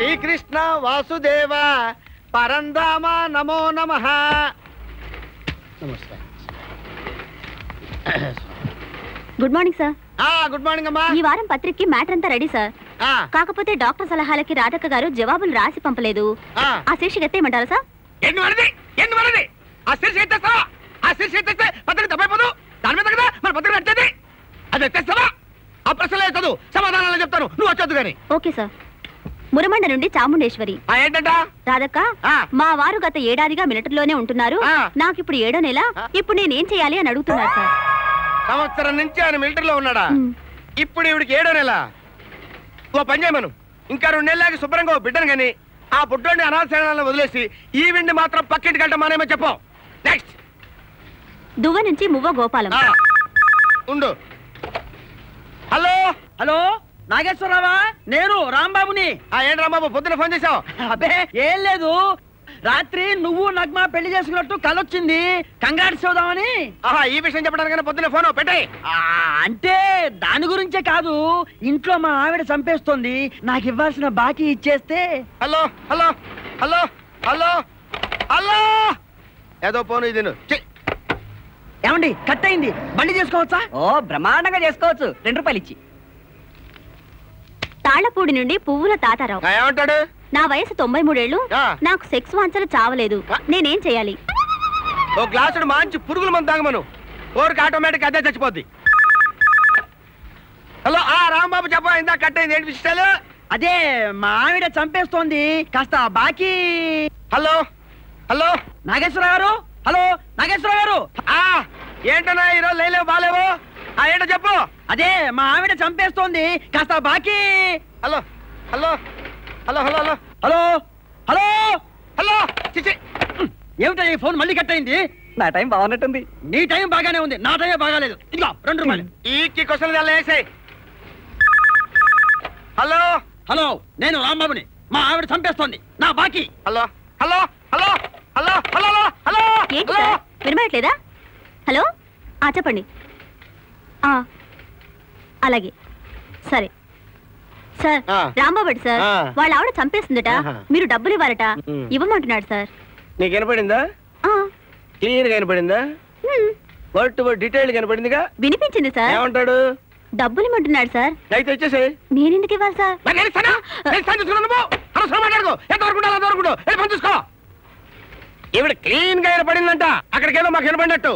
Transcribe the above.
శ్రీకృష్ణ వాసుదేవ పరంధామ నమో నమః. నమస్కారం. Good morning sir. Good morning అమ్మా. ఈ వారం పత్రికకి మ్యాటర్ అంతా రెడీ సార్. కాకపోతే డాక్టర్ సలహాలకి రాధక్క గారు జవాబులు రాసి పంపలేదు. ఆ శీర్షిక ఎత్తేయమంటారా సార్? ఆ శీర్షిక ఎత్తేస్తావా? ఆ శీర్షిక ఎత్తేస్తే పత్రిక తప్పైపోదు. దాని మీద కదా మన పత్రిక నచ్చేది. అది ఎత్తేస్తావా? ఆ ప్రశ్నలే చదువు, సమాధానాలు చెప్తాను, నువ్వు వచ్చొద్దు గాని. Okay sir. మురమండ నుండి చాముండేశ్వరి. ఏంటంట? రాధక్క, మా వారు గత ఏడాదిగా మిలిటరీలోనే ఉంటున్నారు. నాకు ఇప్పుడు 7వ నెల. ఇప్పుడు నేనేం చేయాలి అని అడుగుతున్నారు సార్. సంవత్సరం నుంచి ఆయన మిలిటరీలో ఉన్నాడా? ఇప్పుడు ఇవిడికి 7వ నెల. ఓ పని చేయమను, ఇంకా 2 నెలలకి శుభ్రంగా ఓ బిడ్డను గాని ఆ బుడ్డోని అనాథశాలను వదిలేసి ఈ విండి మాత్రం పక్కింటికి వెళ్ళటమానేమో చెప్పు. నెక్స్ట్. దువ్వ నుంచి మువ్వ గోపాలం. ఉండు. హలో హలో, నాగేశ్వరరావా? నేను రాంబాబుని. ఏంటి రాంబాబు పొద్దున ఫోన్ చేసావు? అబ్బే ఏం లేదు, రాత్రి నువ్వు నగ్మ పెళ్లి చేసుకున్నట్టు కలొచ్చింది, కంగ్రాట్స్ చూద్దామని. ఈ విషయం చెప్పడానికి పొద్దున ఫోన్ పెట్టాయి. అంటే దాని గురించే కాదు, ఇంట్లో మా ఆవిడ చంపేస్తోంది, నాకు ఇవ్వాల్సిన బాకీ ఇచ్చేస్తే. Hello hello hello hello hello ఏదో ఫోన్ ఇది. ఏమండి, కట్ అయింది, బండి చేసుకోవచ్చా? ఓ బ్రహ్మాండంగా చేసుకోవచ్చు, 2 రూపాయలు ఇచ్చి. తాళ్లపూడి నుండి పువ్వుల తాతారావు. ఏమంటాడు? నా వయసు 93 ఏళ్ళు. నాకు సెక్స్ వాంఛలు చావలేదు. నేనేం చేయాలి? ఓ గ్లాసుడు మంచి పురుగుల మందు తాగమను, ఓరికి ఆటోమేటిక్ అదే చచ్చిపోద్ది. హలో రాంబాబు చెప్ప, ఇందా కట్ అయింది, ఏంటి విషయాలు? అదే మా ఆవిడ చంపేస్తోంది, కాస్త బాకీ. హలో హలో నాగేశ్వరరావు గారు. హలో నాగేశ్వరరావు గారు. ఏంటన్నా ఈరోజు లేలేవు బాలేవు? ఏంటో చెప్పు. అదే మా ఆవిడ చంపేస్తోంది, కాస్త బాకీ. Hello hello hello hello hello hello hello hello చిచి, ఏమిటో ఈ ఫోన్ మళ్ళీ కట్ అయింది? నా టైం బాగున్నట్టుంది. నీ టైం బాగానే ఉంది, నా టైం బాగాలేదు. ఇదిగో 2 రూపాయలు. ఈ క్వశ్చన్ వేసాయి. హలో హలో, నేను రాంబాబుని. మా ఆవిడ చంపేస్తోంది, నా బాకీ. Hello hello hello hello hello hello ఏంటి సార్, వినబడట్లేదా? హలో చెప్పండి. అలాగే సరే సార్. రాంబాబు సార్, వాళ్ళ ఆవిడ చంపేస్తుందట, మీరు డబ్బులు ఇవ్వాలట, ఇవ్వమంటున్నాడు సార్. నీకు వినపడిందా? క్లియర్ గా వినపడిందా? వర్డ్ టు వర్డ్ డీటెయిల్ కనపడిందిగా? వినిపించింది సార్. ఏమంటాడు? డబ్బులు ఇవ్వమంటున్నాడు సార్. అయితే వచ్చేసి నేను ఎందుకు ఇవ్వాలి సార్? ఈవిడ క్లీన్ గా వినపడిందంట, అక్కడికేదో మాకు వినపడినట్టు.